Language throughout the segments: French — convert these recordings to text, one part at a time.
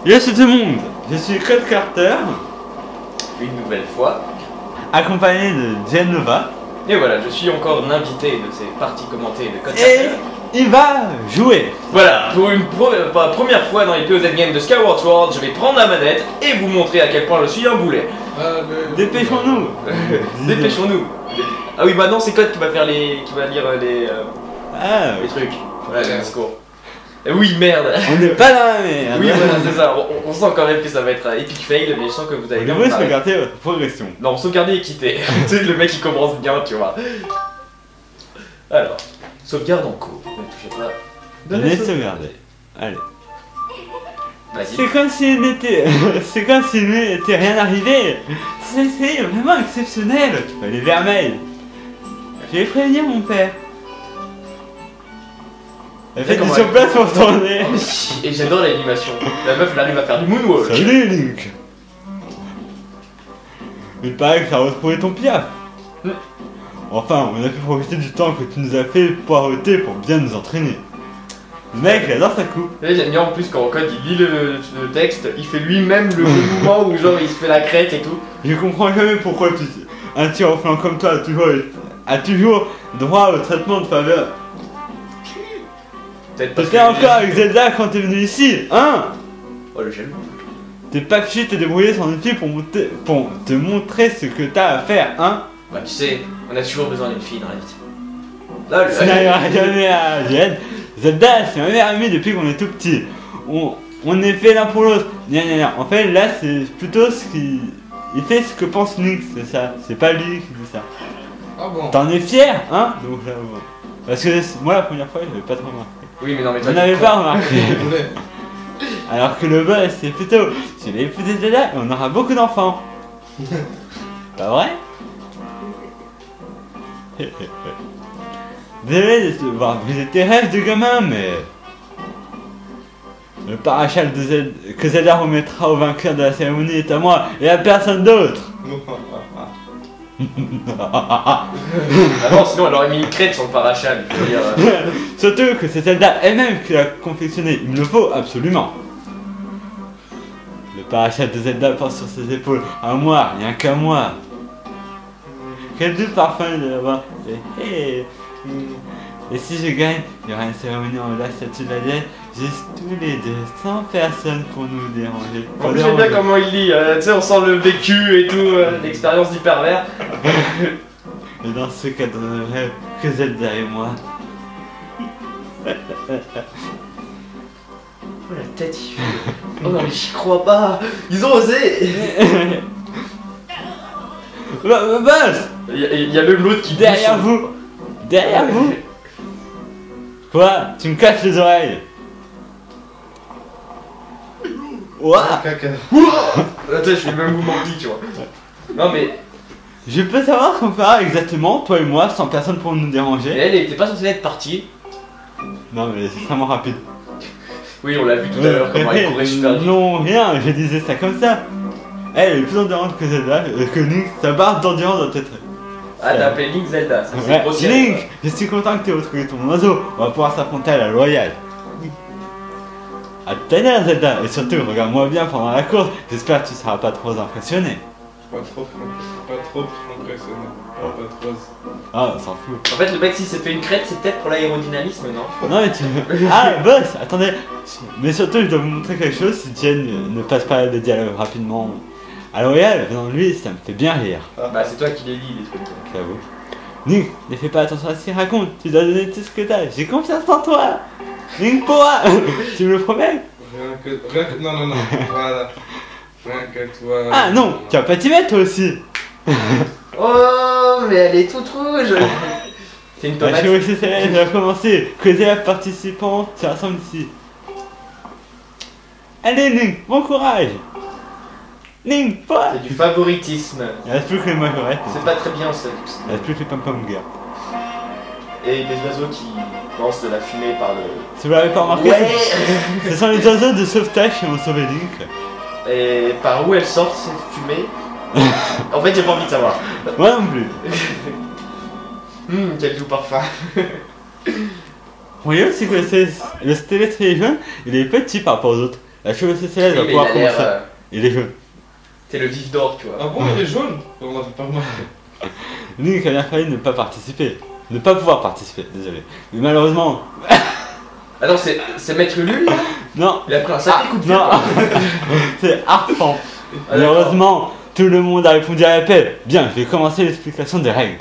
Yo tout le monde, je suis Code Carter, Une nouvelle fois. accompagné de Genova, Et voilà, je suis encore l'invité de ces parties commentées de Code et Carter. il va jouer. Voilà, pour la première fois dans les POZ Games de Skyward Sword, je vais prendre la manette et vous montrer à quel point je suis un boulet. Dépêchons-nous. Dépêchons-nous. Ah oui, bah non, c'est Code qui va faire qui va lire Ah, les trucs. Voilà, les discours. Oui, merde. on n'est pas dans la merde. Oui, voilà, c'est ça. On sent quand même que ça va être un epic fail, mais je sens que vous allez Vous quand devez même marrer. sauvegarder votre progression. Non, sauvegarder et quitter. Tu sais, le mec il commence bien, tu vois. Alors, sauvegarde en cours. Ne touchez pas. Donnez sauvegarder. Allez. Vas-y. C'est comme s'il n'était... C'est comme s'il n'était rien arrivé. C'est vraiment exceptionnel. Les vermeils. Je vais prévenir mon père. Elle fait des comment surplaces pour tourner. Et j'adore l'animation. La meuf elle arrive à faire du moonwalk. Salut Link. Il paraît que t'as retrouvé ton piaf. Enfin, on a pu profiter du temps que tu nous as fait poireauter pour bien nous entraîner. Le mec, il adore sa coupe. Et j'aime bien en plus quand Code il lit le texte, il fait lui-même le mouvement où genre il se fait la crête et tout. Je comprends jamais pourquoi un tir au flanc comme toi a toujours droit au traitement de faveur. Peut-être parce T'étais que- encore avec Zelda quand t'es venu ici, hein? Oh le jaloux. T'es pas fichu t'es débrouillé sans une fille pour te montrer ce que t'as à faire, hein? Bah tu sais, on a toujours besoin d'une fille dans la vie. Là, Ça n'arrivera jamais à Jen. Zelda, c'est ma meilleure amie depuis qu'on est tout petit. On est fait l'un pour l'autre. En fait, là, c'est plutôt ce qui... Il fait ce que pense Link, c'est ça. C'est pas lui qui dit ça. Ah bon. T'en es fier, hein? Donc là, bon. Parce que moi, la première fois, je l'avais pas trop remarqué. Oui mais non mais Je toi n'avais t'es pas con. remarqué. Alors que le boss, c'est plutôt... Tu l'as épousé Zelda et on aura beaucoup d'enfants. Pas vrai? Désolé de te voir briser tes rêves de gamin, mais... Le parachal que Zelda remettra au vainqueur de la cérémonie est à moi et à personne d'autre. Ah non sinon elle aurait mis une crête sur le parachal. Je veux dire, Surtout que c'est Zelda elle-même qui l'a confectionné. Il me le faut absolument. Le parachal de Zelda porte sur ses épaules. À moi, rien qu'à moi. Quel doux parfum de l'avoir. Et si je gagne, il y aura une cérémonie en la statue de la déesse. Juste tous les deux, 100 personnes pour nous déranger. En plus j'aime bien comment il lit, tu sais on sent le vécu et tout, l'expérience d'hypervers. Et dans ce cadre de rêve, que Zelda et moi. Oh la tête il fait... Oh non mais j'y crois pas. Ils ont osé. Boss! Il y a même l'autre qui Derrière pousse. vous! Derrière vous! Quoi? Tu me casses les oreilles! Ouah! Caca. Attends je fais le même mouvement que lui tu vois. Non mais Je peux savoir ce qu'on fera exactement, toi et moi, sans personne pour nous déranger? elle était pas censée être partie. Non mais c'est extrêmement rapide. Oui on l'a vu tout à l'heure comment elle courait super vite. Non, rien, je disais ça comme ça. Elle est plus endurante que Zelda, que Link, sa barre d'endurance doit être... Ah t'as appelé Link Zelda, ça c'est Ouais, grossier. Link, je suis content que tu aies retrouvé ton oiseau. On va pouvoir s'affronter à la loyale. À tout à l'heure, Zelda. Et surtout, regarde-moi bien pendant la course. J'espère que tu seras pas trop impressionné. Pas trop impressionnant. Pas trop. Ah, on s'en fout. En fait le mec s'il s'est fait une crête c'est peut-être pour l'aérodynamisme non? Non mais tu... Ah, boss, attendez. Mais surtout, je dois vous montrer quelque chose. Si Jen ne passe pas le dialogue rapidement à la loyale, venant de lui, ça me fait bien rire. Bah c'est toi qui les lis les trucs. J'avoue. Link, ne fais pas attention à ce qu'il raconte. Tu dois donner tout ce que t'as. J'ai confiance en toi. Link pourra. Tu me le promets? Rien que. Non. Voilà. Rien que toi. Ah non, tu vas pas t'y mettre toi aussi. Oh mais elle est toute rouge. C'est une La tomate. chirurgie cérébrale va commencer. Que les élèves participants se rassemblent ici. Allez Link, bon courage. Link, toi. C'est du favoritisme. Il reste plus que les majorettes. C'est pas très bien ça. Il reste plus que les pom-pom girls. Et des oiseaux qui lancent de la fumée par le... Si vous l'avez pas remarqué, Ouais. ce sont les oiseaux de sauvetage qui ont sauvé Link. Et par où elles sortent cette fumée? En fait j'ai pas envie de savoir. Moi non plus. Quel doux parfum. Vous voyez aussi que le Stellar jaune, il est petit par rapport aux autres. La chevauchée céleste Oui, va mais pouvoir il a l'air. commencer. Il est jaune. C'est le vif d'or, tu vois. Ah bon, il est jaune? On a fait pas mal. Link a bien failli ne pas participer. Ne pas pouvoir participer, désolé. Mais malheureusement, Attends, c'est Maître Lul là? non. Il a pris un sacré coup de pied. Non, quoi. c'est Arfan. Ah, Malheureusement, tout le monde a répondu à l'appel. Bien, je vais commencer l'explication des règles.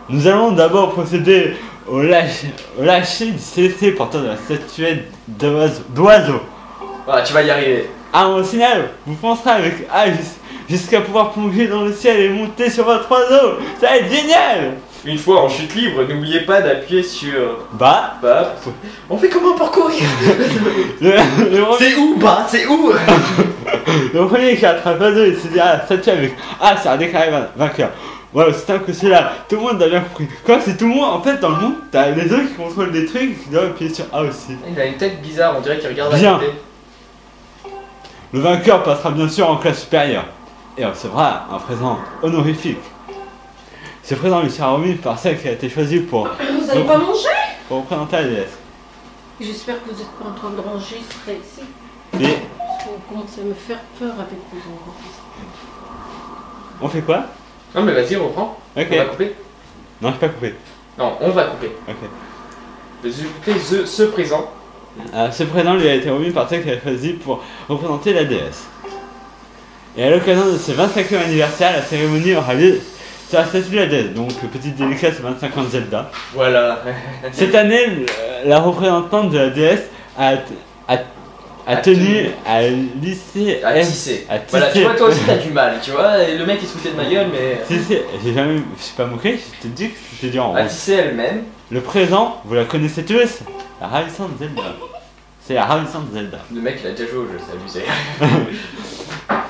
Nous allons d'abord procéder au lâcher du CC portant de la statuette d'oiseau. Ah, tu vas y arriver. À mon signal, vous foncerez avec A jusqu'à pouvoir plonger dans le ciel et monter sur votre oiseau. Ça va être génial. Une fois en chute libre, n'oubliez pas d'appuyer sur. Bah, On fait comment pour courir? le premier- C'est où? Bah, c'est où? le premier qui attrape l'oiseau et se dit ah, statue avec A sera déclaré vainqueur. Voilà, c'est simple que c'est là. Tout le monde a bien compris. Quand c'est tout le monde, en fait, dans le monde, t'as les autres qui contrôlent des trucs et qui doivent appuyer sur A aussi. Il a une tête bizarre, on dirait qu'il regarde à Bien. côté. Le vainqueur passera bien sûr en classe supérieure et recevra un présent honorifique. Ce présent lui sera remis par celle qui a été choisie pour Vous allez pas manger? représenter la déesse. J'espère que vous êtes pas en train de ranger ce trait ici. Et Parce que vous commencez à me faire peur avec vos enfants. on fait quoi? Non, mais vas-y, reprends. Ok. On va couper. Non, je pas coupé. Non, on va couper. Ok. Vas-y, coupez ce présent. Ce présent lui a été remis par celle qui a choisi pour représenter la déesse. Et à l'occasion de ce 25e anniversaire, la cérémonie aura lieu sur la statue de la déesse. Donc, petite dédicace 25 ans de Zelda. Voilà. Cette année, la représentante de la déesse a tenu à lisser. À tisser. À Voilà, tu tisser. vois, toi aussi t'as du mal, tu vois. Et le mec il se foutait de ma gueule, mais. J'ai jamais. Je suis pas moqué, je t'ai dit que je t'ai dit en À rond. tisser elle-même. Le présent, vous la connaissez tous, la ravissante Zelda. C'est la ravissante Zelda. Le mec il a déjà joué au jeu, c'est abusé.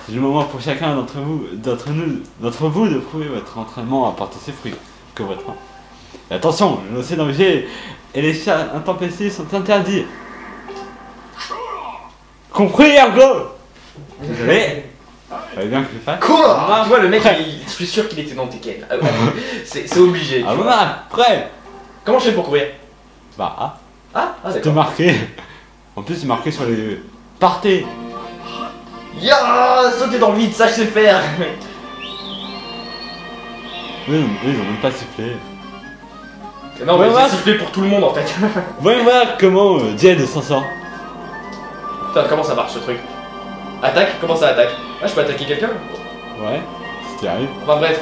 C'est le moment pour chacun d'entre vous de prouver votre entraînement à porter ses fruits. Que votre main. Et attention, le lancer danger et les chats intempestifs sont interdits. Compris, Ergo? Désolé. Fallait bien que je le fasse. Quoi? Tu vois, le mec, je suis sûr qu'il était dans Tekken. Ah, ouais. C'est obligé. Ah tu bon, vois. prêt. Comment je fais pour courir? Bah, ah, Ah, c'était d'accord. marqué. En plus, c'est marqué sur les. Partez. Ya, sauter dans le vide, ça je sais faire. Eux, ils ont même pas sifflé. Non, mais Ouais, ouais. j'ai sifflé pour tout le monde en fait. Voyons voir comment Jed s'en sort. Putain, comment ça marche ce truc? Attaque? Comment ça attaque? Ah, je peux attaquer quelqu'un? Ouais, si tu arrives. Enfin bref.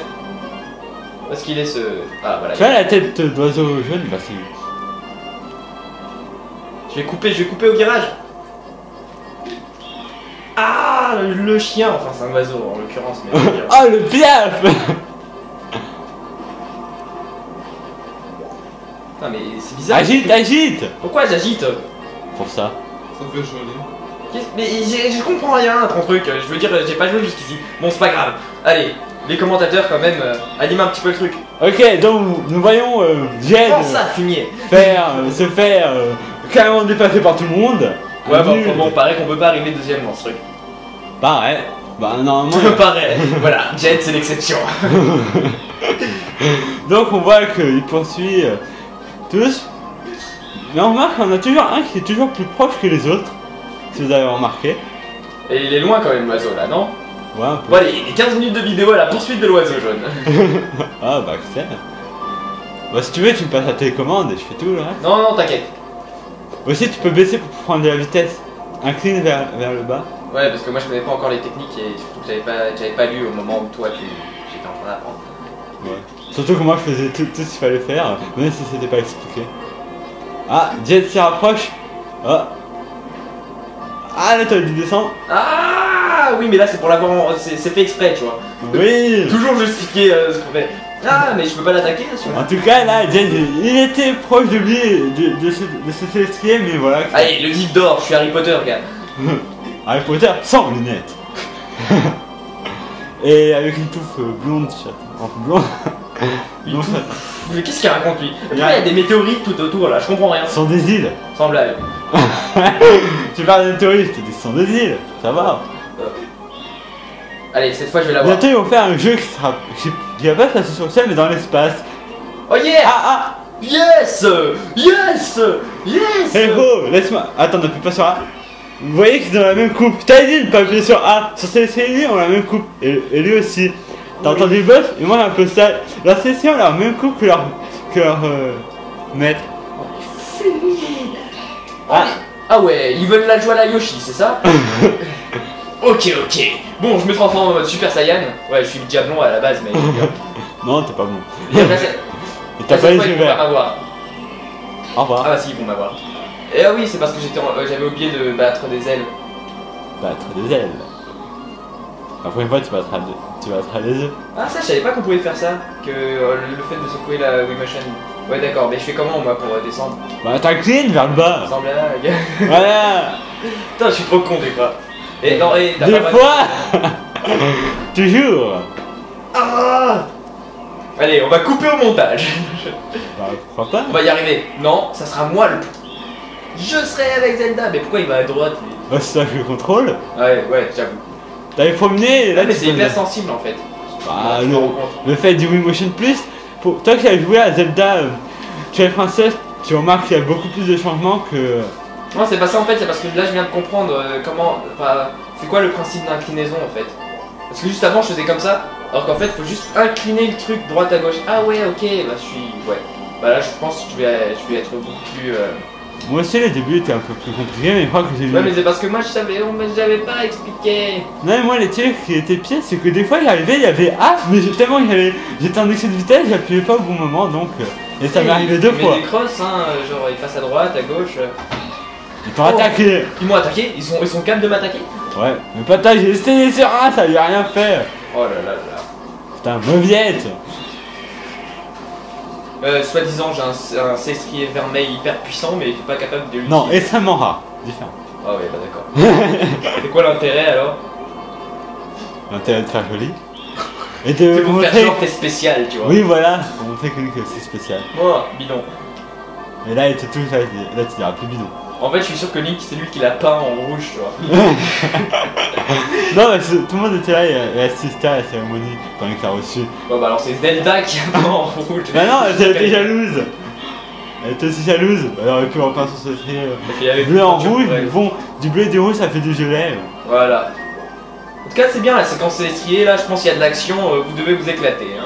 Où est-ce qu'il est ce. Ah, voilà. Tu vois la tête d'oiseau jaune, bah c'est lui. Je vais couper au virage. Ah, le chien, enfin c'est un oiseau en l'occurrence, mais. Oh le piaf. Putain, mais c'est bizarre. Agite. Pourquoi j'agite? Pour ça. Ça fait joli. Mais je comprends rien à ton truc. Je veux dire, j'ai pas joué jusqu'ici. Bon, c'est pas grave. Allez, les commentateurs quand même, animent un petit peu le truc. Ok, donc nous voyons Jed Comment ça, fumier? se faire carrément dépasser par tout le monde. Ouais, Un nul. bon, paraît qu'on peut pas arriver deuxième dans ce truc. Bah ouais. Bah normalement. Paraît. Voilà, Jet c'est l'exception. Donc on voit qu'il poursuit tous. Mais on remarque qu'on a toujours un qui est toujours plus proche que les autres. Si vous avez remarqué. Et il est loin quand même l'oiseau là, non? Ouais, un peu. Bon, allez, 15 minutes de vidéo à la poursuite de l'oiseau jaune. Ah bah c'est. Bah si tu veux, tu me passes la télécommande et je fais tout le reste. Non, t'inquiète. Aussi, tu peux baisser pour prendre de la vitesse. Incline vers le bas. Ouais, parce que moi je connais pas encore les techniques et surtout que j'avais pas lu au moment où toi j'étais en train d'apprendre. Ouais. Surtout que moi je faisais tout ce qu'il fallait faire, même si c'était pas expliqué. Ah, Jet s'y rapproche. Ah. Ah là t'as dû descendre. Ah oui, mais là c'est pour l'avoir, c'est fait exprès, tu vois. Oui. Toujours justifier ce qu'on fait. Ah, mais je peux pas l'attaquer là, sur En tout cas là, Jet il était proche de lui, de ce célestier, mais voilà. Allez, le vif d'or, je suis Harry Potter, gars. Harry Potter sans lunettes. Et avec une touffe blonde, blonde. Une Non, touffe. ça- Mais qu'est-ce qu'il raconte lui? Après, il y a des météorites tout autour là, je comprends rien. Sans des îles. Sans blague. Tu parles de théorie, je te dis sans des îles. Ça va. Allez, cette fois je vais l'avoir. Bientôt ils vont faire un jeu qui sera. Qui va pas se passer sur le ciel mais dans l'espace. Oh yeah! Ah. Yes! Yes! Yes! Hey ho, laisse-moi. Attends, n'appuie pas sur A. Vous voyez qu'ils ont la même coupe. Je t'avais dit de ne pas appuyer sur A. Sur Célestia et lui, on a la même coupe. Et lui aussi. T'as entendu le boss? Et moi, j'ai un peu ça. La Célestia, on a la même coupe que leur maître. Ah. Ah ouais, ils veulent la jouer à la Yoshi, c'est ça? Ok. Bon, je me transforme en mode Super Saiyan. Ouais, je suis le diablon à la base, mais. Non, t'es pas bon. Et Et t'as pas les yeux ils vont pas verts. m'avoir. Au revoir. Ah bah si, ils vont m'avoir. Et ah oui, c'est parce que j'avais oublié de battre des ailes. Battre des ailes. La prochaine fois, tu battras les œufs. Ah ça, je savais pas qu'on pouvait faire ça. Que le fait de secouer la Wiimotion. Ouais d'accord, mais je fais comment moi pour descendre? Bah, t'inclines vers le bas. Sans blague. Voilà. Putain, je suis trop con des fois. Et non, et t'as Des pas fois. Toujours. Ah. Allez, on va couper au montage. Bah, pourquoi pas. On va y arriver. Non, ça sera moi le. Je serai avec Zelda. Mais pourquoi il va à droite lui? Bah, c'est ça que je contrôle. Ouais, j'avoue. T'avais promené et là, Ah, mais tu c'est peux- hyper sensible en fait. Bah, Je me rends compte. le fait du Wii Motion Plus, pour toi qui as joué à Zelda, tu es princesse, tu remarques qu'il y a beaucoup plus de changements que. Non, c'est pas ça en fait, c'est parce que là je viens de comprendre c'est quoi le principe d'inclinaison en fait. Parce que juste avant je faisais comme ça, alors qu'en fait faut juste incliner le truc droite à gauche. Ah ouais, ok, bah je suis. Ouais. Bah là je pense que je vais être beaucoup plus. Moi aussi, les débuts étaient un peu plus compliqués, mais je crois que j'ai vu. Ouais, mais c'est parce que moi je savais, j'avais pas expliqué. Non, mais moi, les trucs qui étaient pires, c'est que des fois, j'arrivais, il y avait A, mais tellement j'étais en excès de vitesse, j'appuyais pas au bon moment, donc. Et ça m'est arrivé deux fois. Des crosses, hein, genre ils passent à droite, à gauche. Ils t'ont attaqué. Ils m'ont attaqué, ils sont capables de m'attaquer. Ouais, mais pas ta, j'ai essayé sur A, ça lui a rien fait. Oh là là là. Putain, mauviette. Soi-disant j'ai un céstrier vermeil hyper puissant, mais je suis pas capable de l'utiliser. Non, extrêmement rare. Différent. Ah ouais, bah d'accord. C'est quoi l'intérêt alors? L'intérêt de faire joli. Et de C'est pour faire montrer. genre t'es spécial, tu vois. Oui, voilà, pour montrer que c'est spécial. Moi, bidon. Et là, il te touche, là, tu diras plus bidon. En fait, je suis sûr que Link, c'est lui qui l'a peint en rouge, tu vois. Non, mais tout le monde était là et assistait à la cérémonie quand il l'a reçu. Bon, bah alors c'est Zelda qui a peint en rouge. Bah non, elle était jalouse. Elle était aussi jalouse. Elle aurait pu repeindre son secret Parce qu'il y avait bleu en plus de rouge. peinture pour elle. Bon, du bleu et du rouge, ça fait du violet. Voilà. En tout cas, c'est bien la séquence céstrier, là, je pense qu'il y a de l'action, vous devez vous éclater. Hein.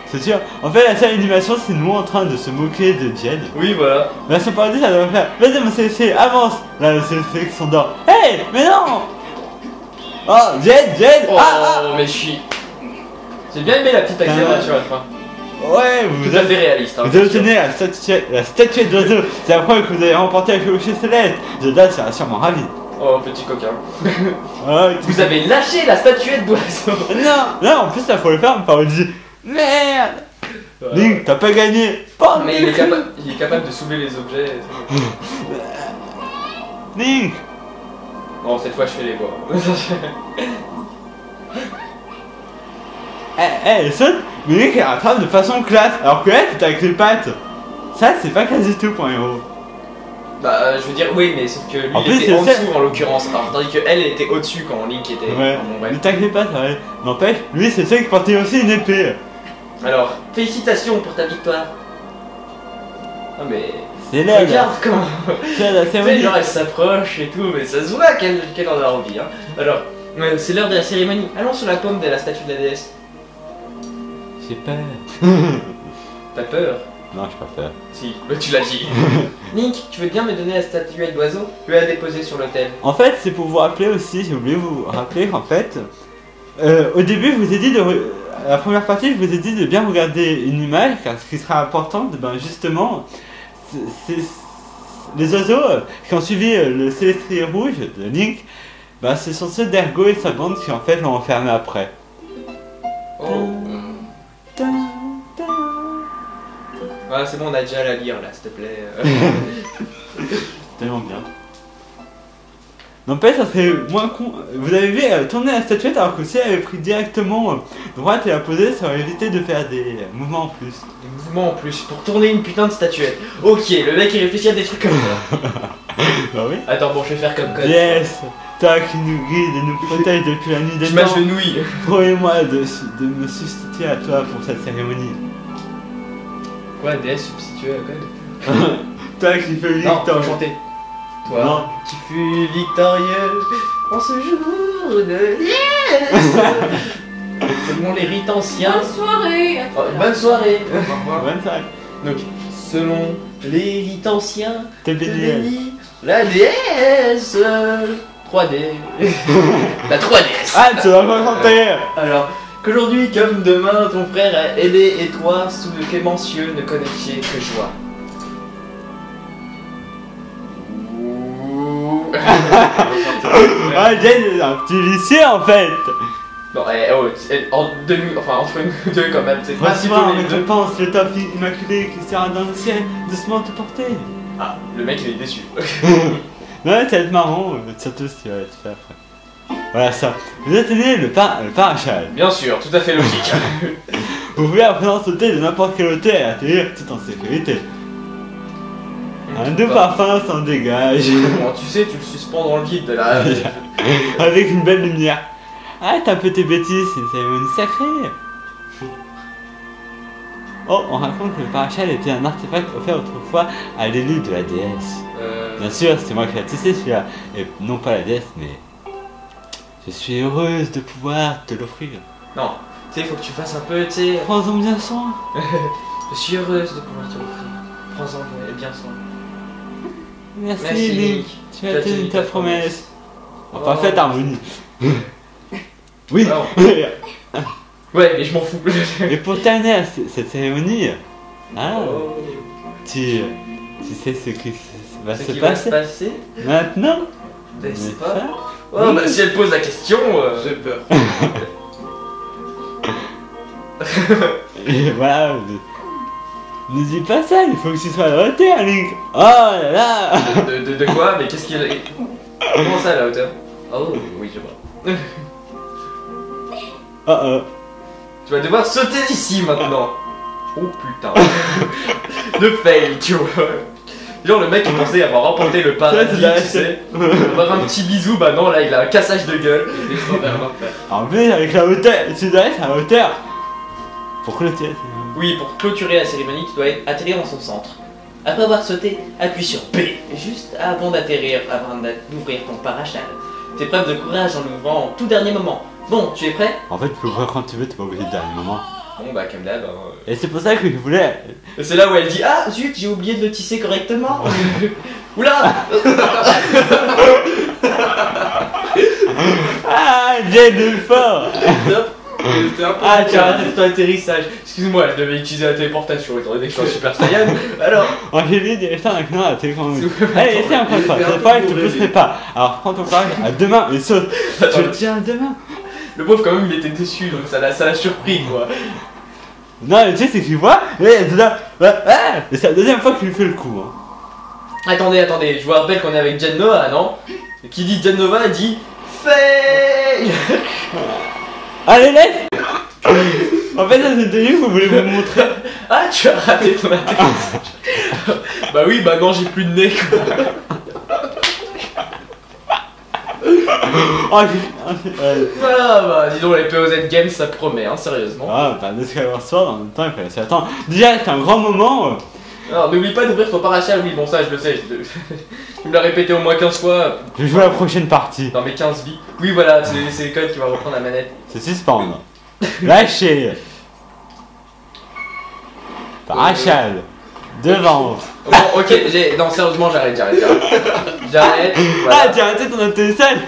C'est sûr. En fait, la seule animation, c'est nous en train de se moquer de Jed. Oui, voilà. La seule parodie, ça doit faire. Vas-y, mon CC, avance. Là, le CC qui s'endort. Hey, mais non. Oh, Jed. Oh, Ah, mais je suis. J'ai bien aimé la petite accélération à la fin. Ouais, vous Tout à fait réaliste. Hein, Vous obtenez la statuette d'oiseau. C'est la preuve que vous avez remporté la chevauchée céleste. Zelda sera sûrement ravi. Oh, petit coquin. Ah, Vous avez lâché la statuette d'oiseau. Non, en plus, ça faut le faire, une parodie. Merde. Voilà. Link, t'as pas gagné. Pas Mais il est capable de soulever les objets. Link. Bon, cette fois, je fais les voix. Elle saute, mais Link elle rattrape de façon classe. Alors que là, t'es avec les pattes. Ça, c'est pas classe du tout pour un héros. Bah, je veux dire, oui, mais sauf que lui, En il plus, était en c'est ça. dessous en l'occurrence. Alors, tandis qu'elle était au-dessus quand Link était. Ouais, Bon, mais bref. t'as que les pattes, ouais. N'empêche, lui, c'est celui qui portait aussi une épée. Alors, félicitations pour ta victoire. Non, mais. C'est là, Regarde comment. c'est la Tu sais, cérémonie. genre, elle s'approche et tout, mais ça se voit qu'elle en a envie. Hein. Alors, c'est l'heure de la cérémonie. Allons sur la paume de la statue de la déesse. J'ai peur. T'as peur? Non, j'ai pas peur. Si, bah, tu l'as dit. Link, tu veux bien me donner la statuette d'oiseau? Je vais la déposer sur l'autel. En fait, c'est pour vous rappeler aussi, j'ai oublié de vous rappeler qu'en fait, au début, je vous ai dit la première partie, je vous ai dit de bien regarder une image, car ce qui sera important, ben justement, c'est les oiseaux qui ont suivi le célestrier rouge de Link, ben, ce sont ceux d'Ergo et sa bande qui en fait l'ont enfermé après. Oh. Ouais, c'est bon, on a déjà à la lire là, s'il te plaît. Tellement bien. N'empêche, ça serait moins con. Vous avez vu tourner la statuette alors que si elle avait pris directement droite et la poser, ça aurait évité de faire des mouvements en plus. Des mouvements en plus pour tourner une putain de statuette. Ok, le mec il réfléchit à des trucs comme ça. Bah oui. Attends, bon, je vais faire comme code. Yes, toi qui nous guide et nous protège depuis la nuit des Je temps, m'agenouille. promets-moi de me substituer à toi pour cette cérémonie. Quoi, DS substitué à code? Toi qui fais Non, faut Victor. chanter. Toi Non. qui fus victorieux en ce jour de selon les rites anciens. Bonne soirée. Oh, bonne soirée. Au revoir. Bonne soirée. Donc, selon les rites anciens, T'es te béni. bénit la déesse 3D. La 3DS. Ah, tu vas pas chanter. Alors, qu'aujourd'hui comme demain, ton frère aidé et toi, sous le clément cieux, ne connaissiez que joie. Ah, Jen, un petit vicieux en fait. Bon, entre nous deux quand même, c'est pas si Reçois en les deux. récompense le top immaculé qui sera dans le ciel, doucement te porter. Ah, le mec il est déçu. Ouais, ça va être marrant, surtout si tu vas te faire après. Voilà ça. Vous atteignez le parachal. Bien sûr, tout à fait logique. Vous pouvez à présent sauter de n'importe quelle hauteur et atterrir tout en sécurité. Un doux parfum s'en dégage. Bon, tu sais, tu le suspends dans le vide là. Avec une belle lumière. Arrête un peu tes bêtises, c'est une cérémonie sacrée. Oh, on raconte que le parachal était un artefact offert autrefois à l'élu de la déesse. Bien sûr, c'est moi qui l'ai tissé celui-là, et non pas la déesse, mais je suis heureuse de pouvoir te l'offrir. Non, tu sais, faut que tu fasses un peu, tu sais. Prends-en bien soin. Je suis heureuse de pouvoir te l'offrir. Prends-en bien soin. Merci, Merci, Link. Link. Tu as tenu ta promesse. En parfaite Oh. harmonie. Oui. Alors. Ouais, mais je m'en fous. Et pour terminer cette cérémonie, ah, Oh. tu sais ce qui va Ce se qui va se passer passer, maintenant. je sais Mais pas. ça, Oh, bah si elle pose la question. J'ai peur. et voilà. Ne dis pas ça, il faut que tu sois à la hauteur, Link. Oh là là. De quoi? Mais qu'est-ce qu'il a. Comment ça, la hauteur? Oh, oui, je vois. Oh oh. Tu vas devoir sauter d'ici maintenant. Oh putain. Le fail, tu vois. Genre, le mec il pensait avoir remporté le paradis, Ça, tu c'est sais. Avoir un petit bisou, bah non, là il a un cassage de gueule. Il descend vers l'enfer. En plus, avec la hauteur, tu dois être à la hauteur. Pour clôturer. Oui, pour clôturer la cérémonie, tu dois atterrir dans son centre. Après avoir sauté, appuie sur B, juste avant d'atterrir, avant d'ouvrir ton parachal. Fais preuve de courage en l'ouvrant en tout dernier moment. Bon, tu es prêt? En fait, tu peux ouvrir quand tu veux, t'es pas obligé de dernier moment. Bon, bah comme d'hab. Et c'est pour ça que je voulais. C'est là où elle dit ah zut, j'ai oublié de le tisser correctement. Oula. Ah, j'ai de fort. J'étais un peu Ah, tu as raté ton atterrissage. Excuse-moi, je devais utiliser la téléportation étant donné que je suis un Super Saiyan. Alors, Angélique descend maintenant à la télécommande. S'il vous plaît, Allez, essaie encore une fois. il est Cette un fois, peu je te bourré, pousserai lui. pas. Alors, prends ton courage à deux mains et saute. Attends, Je le tiens à deux mains. le pauvre quand même il était déçu donc ça l'a surpris quoi. Non, mais tu sais, c'est qu'il voit. Et c'est la deuxième fois qu'il lui fait le coup. Hein. Attendez, je vous rappelle qu'on est avec Jen Nova, non? Et qui dit Jen Nova dit fail. Allez, laisse. En fait, ça c'était juste, vous voulez vous montrer. Ah, tu as raté ton atterrissage. Bah oui, bah non, j'ai plus de nez quoi. Oh, Ah bah dis donc les POZ Games ça promet hein, sérieusement. Ah, bah, de Skyward Sword, en même temps, il fallait laisser attendre. Déjà, c'est un grand moment. Alors n'oublie pas d'ouvrir ton parachal, oui bon ça je le sais, tu me l'as répété au moins 15 fois. Je joue à la prochaine partie. Dans mes 15 vies. Oui voilà, c'est le code qui va reprendre la manette. C'est suspendre. Lâchez. Parachal. Devant. Bon ok, non sérieusement j'arrête. J'arrête, voilà. Ah, tu as arrêté ton atterrissage.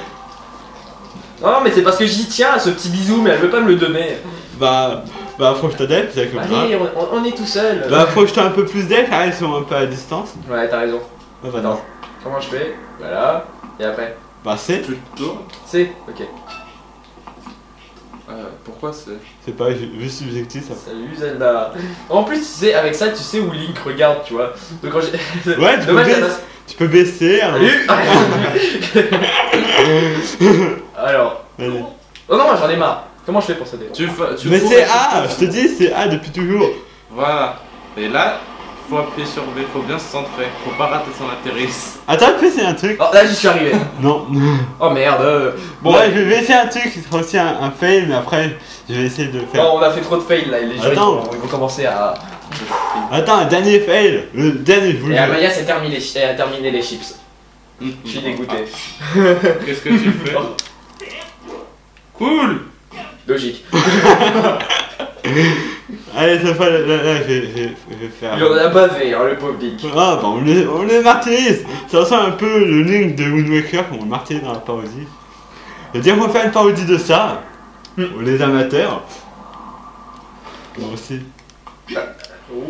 Non mais c'est parce que j'y tiens à ce petit bisou mais elle veut pas me le donner. Bah, approche-toi d'elle, c'est comme ça. Allez, on est tout seul. Bah, approche-toi un peu plus d'elle, car elles sont un peu à distance. Ouais t'as raison. Ouais, bah, Attends, non. comment je fais? Voilà, et après. Bah, c'est. Tu tournes. C'est, ok. Pourquoi c'est. C'est pas juste subjectif, ça. Salut Zelda. En plus tu sais, avec ça tu sais où Link regarde tu vois. Donc quand j'ai... Ouais, tu peux, Dommage, baisser, tu peux baisser. Hein. Salut. Alors. Allez. Oh non, j'en ai marre. Comment je fais pour sauter? Tu Mais cours c'est et tu A, cours. je te dis, c'est A depuis toujours. Voilà. Et là, faut appuyer sur B, faut bien se centrer. Faut pas rater son atterrisse. Attends, fais c'est un truc. Oh là j'y suis arrivé. Non. Oh merde. Bon, Bon, ouais, je vais essayer un truc qui sera aussi un fail, mais après, je vais essayer de faire. non, on a fait trop de fails là. Les gens Attends. ils vont commencer à. Attends, un dernier fail. Le dernier, je vous le Et jure. Amaya a terminé les chips. Je suis dégoûté. Qu'est-ce que tu fais? Cool. Logique. Allez, cette fois, là, je vais faire. Il en a bavé, hein, le pauvre Link. Ah, bah, on le martyrise. Ça ressemble un peu le Link de Wind Waker, on le martyrise dans la parodie. Je veux dire qu'on va faire une parodie de ça, pour les amateurs. Moi aussi.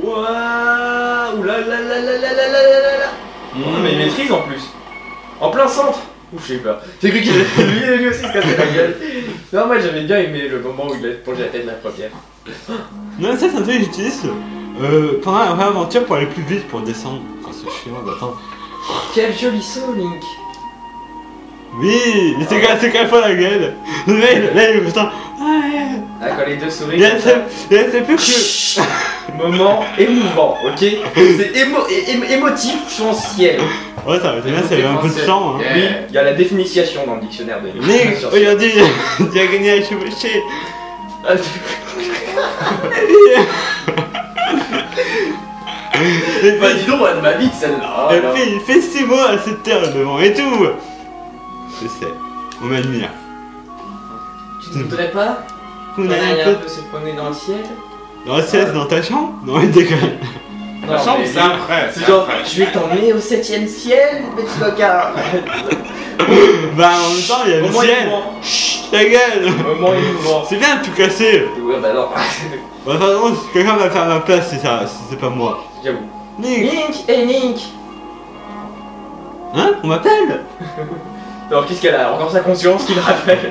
Waouh, là là là là là là là là là. Oh, mais il maîtrise en plus. En plein centre. Ouf, j'ai eu peur. J'ai cru qu'il lui aussi se cassait la gueule. Non, moi j'avais bien aimé le moment où il a plongé la tête de la première. Non, ça c'est un truc que j'utilise pendant la vraie aventure pour aller plus vite, pour descendre. Quand c'est chiant d'attendre. Quel joli saut, Link. Oui, il s'est cassé qu'à fois la gueule. Le mec, là il est content. Ouais. Ah, quand les deux sourient. Il c'est plus que. Moment émouvant, ok? C'est émotif fonciel. Ouais, ça va être bien, ça avait un peu de sang. Hein. Oui, il y a la définition dans le dictionnaire de Link, aujourd'hui, tu as gagné à chevaucher. Ah, bah dis donc, elle m'a vite celle-là. Et puis il fait 6 mois à cette terre devant et tout. Je sais, on m'admire. Tu ne voudrais pas On aller a un un peu peu se promener dans le ciel? dans le ciel, c'est dans ta chambre? Non, il déconne. La chambre, c'est après. C'est genre, je vais t'emmener au 7ème ciel, petit coquin. Bah en même temps, il y a le Moment ciel. émouvant. Chut, ta gueule. Moment émouvant. C'est bien de tout casser. Ouais, bah non. Bah, de toute façon, quelqu'un va faire ma place si c'est pas moi. J'avoue. Link. Link, hey Link. Hein? On m'appelle? Alors qu'est-ce qu'elle a? Encore sa conscience qui le rappelle.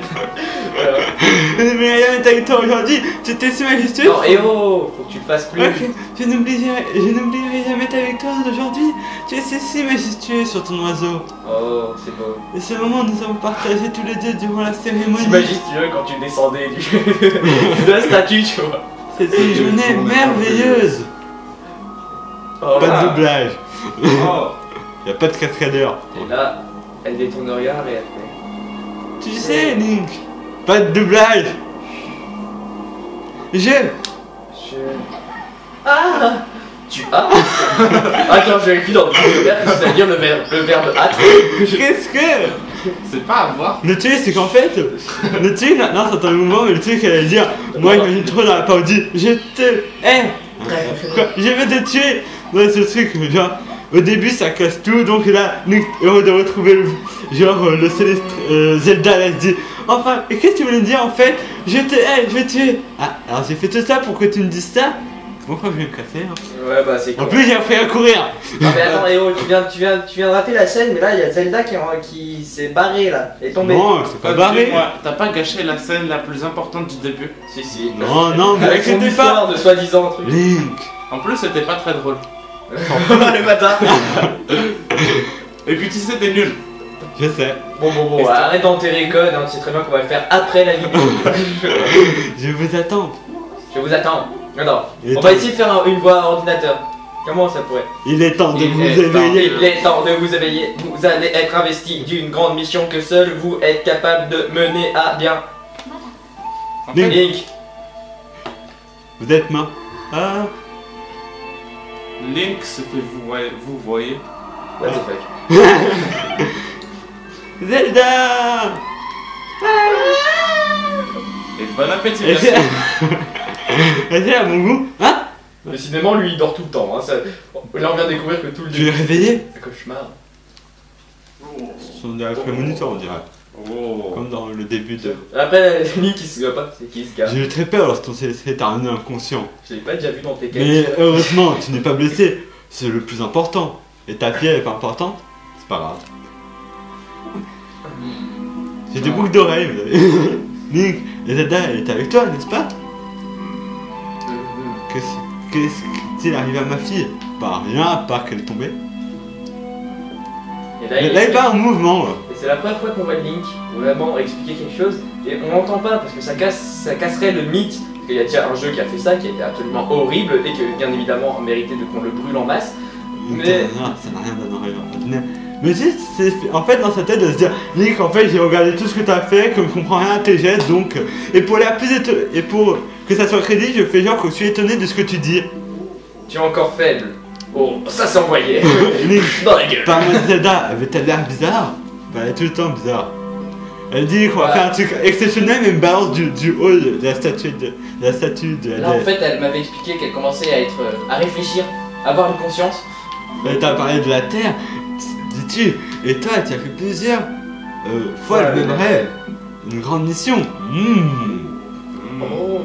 Je n'oublierai jamais avec toi aujourd'hui. Tu étais si majestueux. Non, et oh, faut que tu le fasses plus. Ok, je n'oublierai jamais ta victoire d'aujourd'hui. Tu es si majestueux sur ton oiseau. Oh, c'est beau. Et ce moment, nous avons partagé tous les deux durant la cérémonie. T'imagines, tu vois, quand tu descendais de la statue, tu vois. C'était une journée merveilleuse. Oh, Pas là. de doublage. Oh. Y a pas de cascadeur. Et là, elle détourne le regard et elle fait. Tu sais, Link, pas de doublage. Ah. Tu as. Attends, je vérifie dans le vocabulaire, c'est-à-dire le verbe hâte. Qu'est-ce que C'est pas à voir. le truc, c'est qu'en fait, le truc, non, c'est un mouvement, mais le truc, elle allait dire, moi, j'imagine trop dans la parodie, je te hais. Quoi, je vais te tuer. Ouais, ce truc, genre, au début, ça casse tout, donc là, Link, heureux de retrouver le céleste Zelda, là, elle se dit, enfin, et qu'est-ce que tu voulais me dire, en fait, je te hais, je vais te tuer. Ah, alors j'ai fait tout ça pour que tu me dises ça. Pourquoi je vais me casser, hein. Ouais, bah c'est En cool. plus, j'ai appris à courir. Non mais attends, Héros, tu viens de rater la scène, mais là il y a Zelda qui s'est barrée là, elle est tombée. Non, c'est pas barré. Dis-moi, t'as pas gâché la scène la plus importante du début? Si. Non, non, mais Avec son inquiétez pas. histoire de soi-disant truc. Link. En plus, c'était pas très drôle. Le matin. Et puis tu sais, t'es nul. Je sais. Bon, arrête d'enterrer code, hein, tu sais très bien qu'on va le faire après la vidéo. Je vous attends. Je vous attends. Attends, Il est on va temps. essayer de faire une voix ordinateur. Comment ça pourrait? Il est temps de Il vous est temps. éveiller. Il est temps de vous éveiller. Vous allez être investi d'une grande mission que seul vous êtes capable de mener à bien. En Link. fait, Link. Vous êtes main. Ah. Link se fait vous voyez. What the fuck? Zelda. Et bon appétit, Et merci. c'est à mon goût. Hein? Décidément, lui il dort tout le temps. Hein. Ça... Là on vient de découvrir que tout le Tu l'as réveillé? c'est un cauchemar. Ce sont des prémoniteurs, on dirait. Oh. Comme dans le début de. Après, Link il se souvient pas, c'est qui ce gars? J'ai eu très peur lorsqu'on s'est terminé inconscient. Je l'ai pas déjà vu dans tes Mais quêtes. heureusement, tu n'es pas blessé. C'est le plus important. Et ta pierre est pas importante? C'est pas grave. J'ai des boucles d'oreilles, vous avez. Link, et Zelda, elle est avec toi, n'est-ce pas? Qu'est-ce qu'il arrive à ma fille? Bah rien, à part qu'elle est tombée. Et là, Là, il est pas en mouvement. Là. Et c'est la première fois qu'on voit Link vraiment expliquer quelque chose et on l'entend pas parce que ça casserait le mythe. Parce qu'il y a déjà un jeu qui a fait ça, qui était absolument horrible et que bien évidemment méritait de qu'on le brûle en masse. Mais- Non, ça n'a rien d'honorable. Mais si, c'est en fait dans sa tête de se dire Link, en fait j'ai regardé tout ce que t'as fait, comme je comprends rien à tes gestes, donc et pour l'air plus et pour que ça soit crédible, je fais genre que je suis étonné de ce que tu dis. Tu es encore faible. Oh, ça c'est envoyé. Link, Dans la gueule. par moi Zelda, avait-elle l'air bizarre? Bah, elle est tout le temps bizarre. Elle dit qu'on va Ouais. faire un truc exceptionnel, mais elle me balance du haut de la statue de la Là en déesse. fait elle m'avait expliqué qu'elle commençait à être à réfléchir, à avoir une conscience. Elle t'a parlé de la Terre, dis-tu, et toi, tu as fait plusieurs fois Ouais, le même ouais. rêve. Une grande mission. Oh.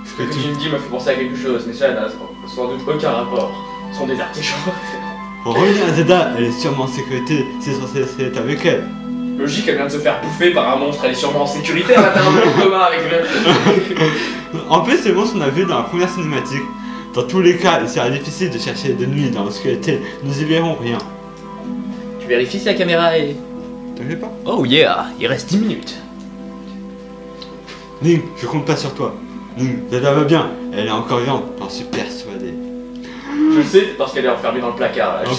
Ce Ce que que tu tu me dis me fait penser à quelque chose, mais ça n'a sans doute aucun rapport. Ce sont des artichauts. Pour revenir à Zelda, elle est sûrement en sécurité, c'est censé être avec elle. Logique, elle vient de se faire bouffer par un monstre, elle est sûrement en sécurité à l'intérieur de mon commun avec le. En plus, c'est bon, on a vu dans la première cinématique. Dans tous les cas, il sera difficile de chercher de nuit dans l'obscurité, nous y verrons rien. Tu vérifies si la caméra est. T'en fais pas? Oh yeah, il reste 10 minutes. Link, je compte pas sur toi. Link, Zelda va bien, elle est encore vivante, j'en suis persuadé. Je le sais parce qu'elle est enfermée dans le placard. Là.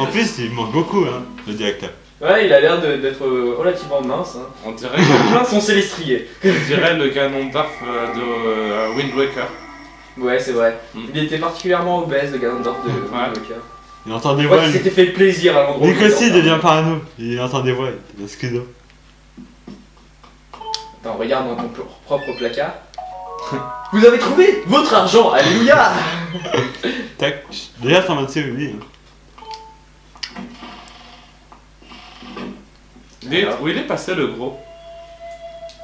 En plus, il manque beaucoup, hein, le directeur. Ouais, il a l'air d'être relativement mince. Hein. On dirait, Plein de son célestrier. on dirait le canon d'Arf de Wind Waker. Ouais, c'est vrai. Mm. Il était particulièrement obèse, le Ganondorf de Ouais. Walker. Il entend des Je voix. crois qu'il s'était fait plaisir à l'endroit. Link aussi devient parano. Il entend des voix, il devient schizo. Attends, regarde dans ton propre placard. Vous avez trouvé votre argent, alléluia. Tac, déjà 126 rubis. Hein. Où il est passé le gros?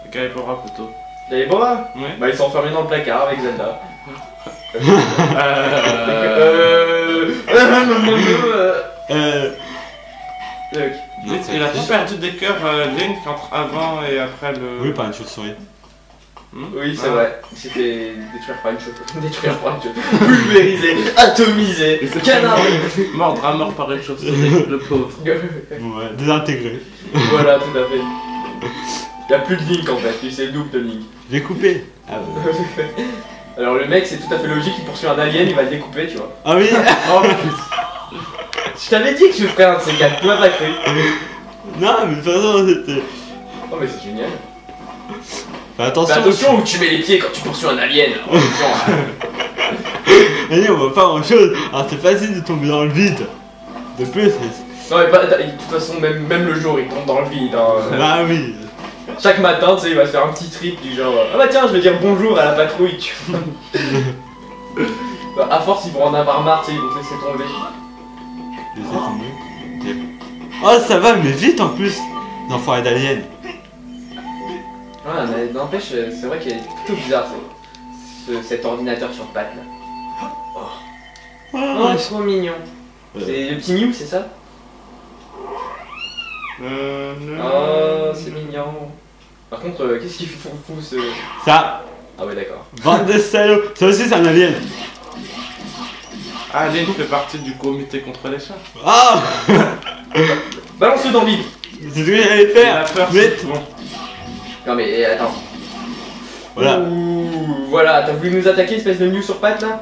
Le Calipora plutôt. Il est bon là. Ouais. Bah ils sont enfermés dans le placard avec Zelda. Non, Il a pas perdu des cœurs Link entre avant et après le. Oui, par une chauve-souris. Oui, c'est Ah. vrai. Il s'est fait détruire par une chose. Détruire par une chose. Pulvérisé, atomisé, canardé. Mordre à mort par une chauve-souris, le pauvre. Ouais, désintégré. Voilà, tout à fait. Il n'y a plus de Link en fait, lui c'est le double de Link. Découpé. Ah, ouais. Alors le mec c'est tout à fait logique, il poursuit un alien, il va le découper, tu vois. Ah oui. Oh putain. Je t'avais dit que je ferais un de ces quatre, tu m'as pas cru. Non, mais de toute façon, c'était. Oh mais c'est génial. Fais Fais attention. attention où tu mets les pieds quand tu poursuis un alien. Oh, Allez, on voit pas grand chose. Alors, c'est facile de tomber dans le vide. De plus, c'est. non mais pas, de toute façon même le jour il tombe dans le vide. Hein. Ah oui. Chaque matin tu sais il va se faire un petit trip du genre ah bah tiens je vais dire bonjour à la patrouille tu vois. Bah, à force ils vont en avoir marre tu sais ils vont te laisser tomber. Laissez tomber. Oh, ça va, mais vite en plus. L'enfoiré d'alien. Ouais mais n'empêche c'est vrai qu'il est plutôt bizarre cet ordinateur sur pattes là. Oh Ah, trop mignon. C'est le petit Mew c'est ça? Oh c'est mignon. Par contre qu'est-ce qu'il fout ce... ça, Ah ouais d'accord. bande de salauds. Ça aussi, c'est un alien. Ah, Link fait partie du comité contre les chats. Ah. Balance-le dans le vide. C'est ce que j'allais Il a faire. peur, Mais. c'est bon. Non mais attends. Voilà. Ouh, voilà, t'as voulu nous attaquer espèce de Mew sur pattes là?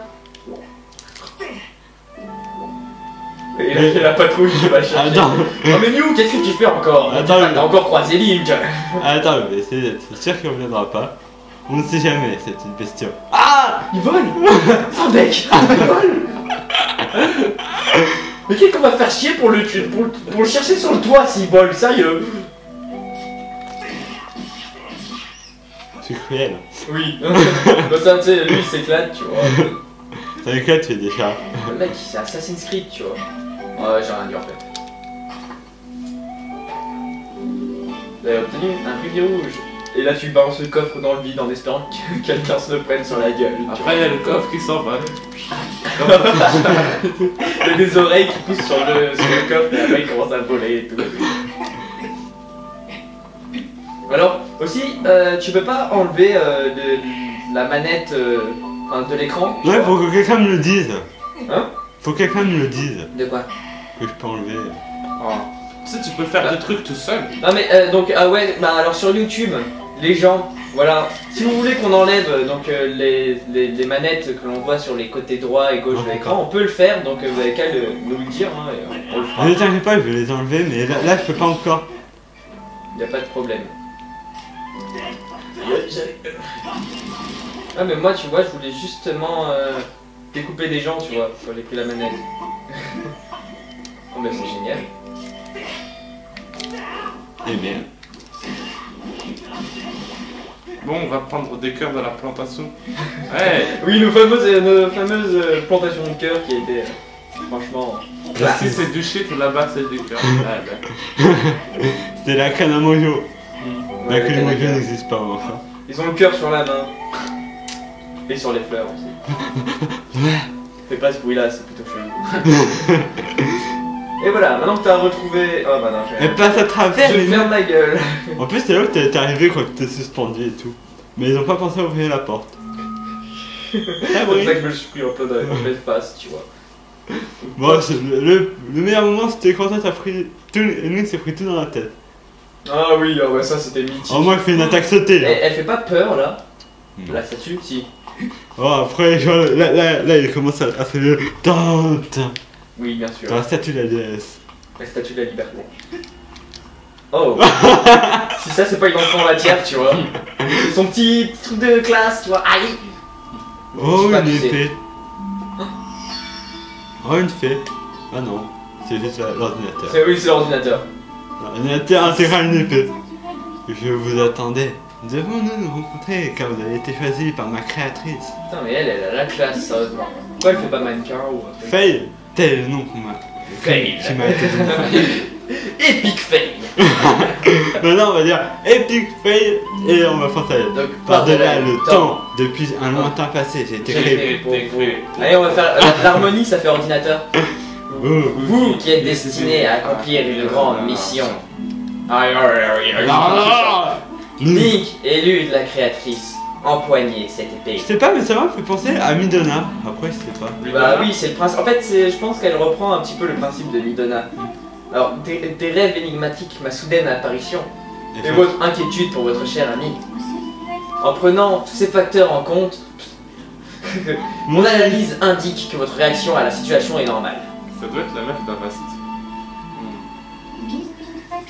Et là Mais- il y a la patrouille qui va le chercher. Attends. Oh mais Mew, qu'est-ce que tu fais encore? Attends, T'as encore croisé Link. Attends, mais c'est sûr qu'il reviendra pas. On ne sait jamais, c'est une bestiole. Ah. Il vole. Sans deck. Il vole. Mais qu'est-ce qu'on va faire chier pour le tuer, pour le chercher sur le toit s'il vole, sérieux? C'est cruel. Oui. Bah ça tu sais, lui il s'éclate, tu vois. Ça éclate, tu fais des chats. Le mec c'est Assassin's Creed, tu vois. Ouais, j'ai rien dit en fait. T'as obtenu un rubis rouge. Et là tu balances le coffre dans le vide en espérant que quelqu'un se le prenne sur la gueule. tu Après, il y a le coffre qui s'en va. Il y a des oreilles qui poussent sur le coffre et après il commence à voler et tout. Alors, aussi, tu peux pas enlever la manette de l'écran? tu Ouais, vois. faut que quelqu'un me le dise. Hein? Faut que quelqu'un me le dise. De quoi? Que je peux enlever. Oh. Tu sais, tu peux faire des trucs tout seul. Non mais donc ah ouais bah alors sur YouTube les gens voilà si vous voulez qu'on enlève donc les manettes que l'on voit sur les côtés droit et gauche de l'écran on peut le faire donc vous avez qu'à nous le dire hein, et on le fera. Ne t'inquiète pas, je vais les enlever, mais là je peux pas encore. Y a pas de problème. Ah mais moi tu vois je voulais justement découper des gens, tu vois, quand j'ai pris la manette. Oh mais c'est génial. Eh bien. Bon, on va prendre des cœurs de la plantation. Ouais. Oui, nos fameuses plantations de cœur qui a été franchement. Si c'est du shit, là-bas c'est du cœur. Ouais, C'était la canne à mojo. La Ouais, canne à la mojo canne à- n'existe pas encore. Ils ont le cœur sur la main. Et sur les fleurs aussi. Fais pas ce bruit là, c'est plutôt chelou. Et voilà, maintenant que t'as retrouvé. Oh bah non, je Elle passe à travers je les ferme ma gueule. En plus, c'est là où t'es arrivé quand t'es suspendu et tout. Mais ils ont pas pensé à ouvrir la porte. C'est pour ça que je me suis pris un peu dans la face, tu vois. Bon, le meilleur moment c'était quand toi t'as pris tout, Link s'est pris tout dans la tête. Ah oui, ah ouais, ça c'était mythique. Oh, moi il fait une attaque sautée là. Elle fait pas peur là. Non. La statue, si. Oh, après, genre, là il commence à se lever. Oui, bien sûr. Dans la statue de la déesse. La statue de la liberté. Oh. Si ça c'est pas une entrée en matière, tu vois. C'est son petit truc de classe, tu vois. Aïe. Oh, J'ai pas une visé. épée. Oh, une fée. Ah non, c'est juste l'ordinateur. Oui, c'est l'ordinateur. L'ordinateur intégrale une épée. Je vous attendais. Devons-nous nous rencontrer car vous avez été choisi par ma créatrice. Putain, mais elle a la classe, sérieusement. Pourquoi elle fait pas mannequin ou un truc? Fail, tel est le nom qu'on m'a. Fail. Qui m'a été donné. Epic fail. Maintenant on va dire Epic Fail et on va penser à elle. Donc, Par-delà le temps, depuis un lointain passé, j'ai été créé. pour vous. Allez, on va faire l'harmonie, ça fait ordinateur. Vous qui êtes destiné à accomplir une grande mission. Link, élu de la créatrice, empoignez cette épée. Je sais pas, mais ça m'a fait penser à Midona. Après, je sais pas. Bah oui, c'est le principe. En fait, je pense qu'elle reprend un petit peu le principe de Midona. Alors, tes rêves énigmatiques, ma soudaine apparition, et votre inquiétude pour votre cher ami. En prenant tous ces facteurs en compte, mon analyse indique que votre réaction à la situation est normale. Ça doit être la meuf d'Avast.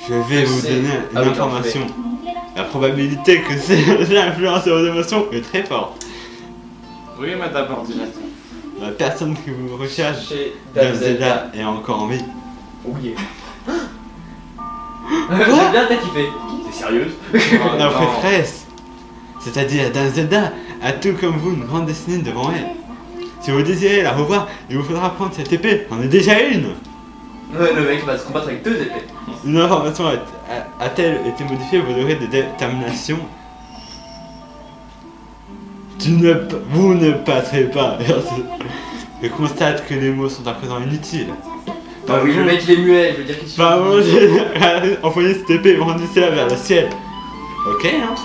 Je vais vous C'est- donner Ah une oui, non, information. La probabilité que c'est influence sur vos émotions est très forte. Oui, madame ordinateur. La personne qui vous recherche, Chez Zelda, est encore en vie. Oui. J'aime bien ta kiffé. T'es sérieuse? Oh, Notre non. prêtresse, c'est-à-dire Dame Zelda, a tout comme vous une grande destinée devant elle. Si vous désirez la revoir, il vous faudra prendre cette épée. J'en ai déjà une. Ouais, le mec va se combattre avec deux épées. Une information a-t-elle été modifiée au degré de détermination? Vous ne passerez pas. Je constate que les mots sont à présent inutiles. Bah oui, le mec il est muet, je veux dire qu'il suffit. Bah moi j'ai envoyé cette épée et brandissez-la vers le ciel. Ok hein.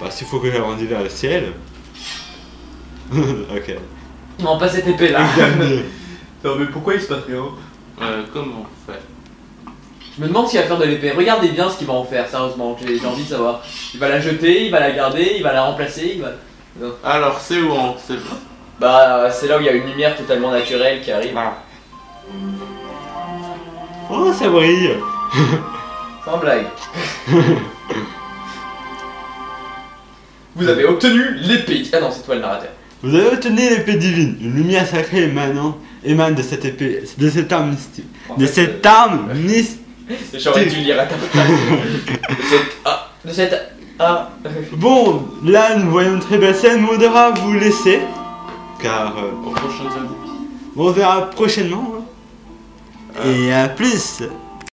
Bah s'il faut que je la brandisse vers le ciel. Ok. Non, pas cette épée là. Examinez. Non, mais pourquoi il se passe rien? Comment on fait? Je me demande ce qu'il va faire de l'épée. Regardez bien ce qu'il va en faire, sérieusement. J'ai envie de savoir. Il va la jeter, il va la garder, il va la remplacer, il va. Non. Alors, c'est où on sait Bah, c'est là où il y a une lumière totalement naturelle qui arrive. pas. Oh ça brille. Sans blague. Vous avez obtenu l'épée. Ah non, c'est toi le narrateur. Vous avez obtenu l'épée divine. Une lumière sacrée émane de cette épée, de cette arme mystique. De cette arme mystique. J'aurais dû lire à ta place. De cette. Bon, là nous voyons une très belle scène, on devra vous laisser. Car Au prochain samedi. on verra prochainement. Hein. Et à plus.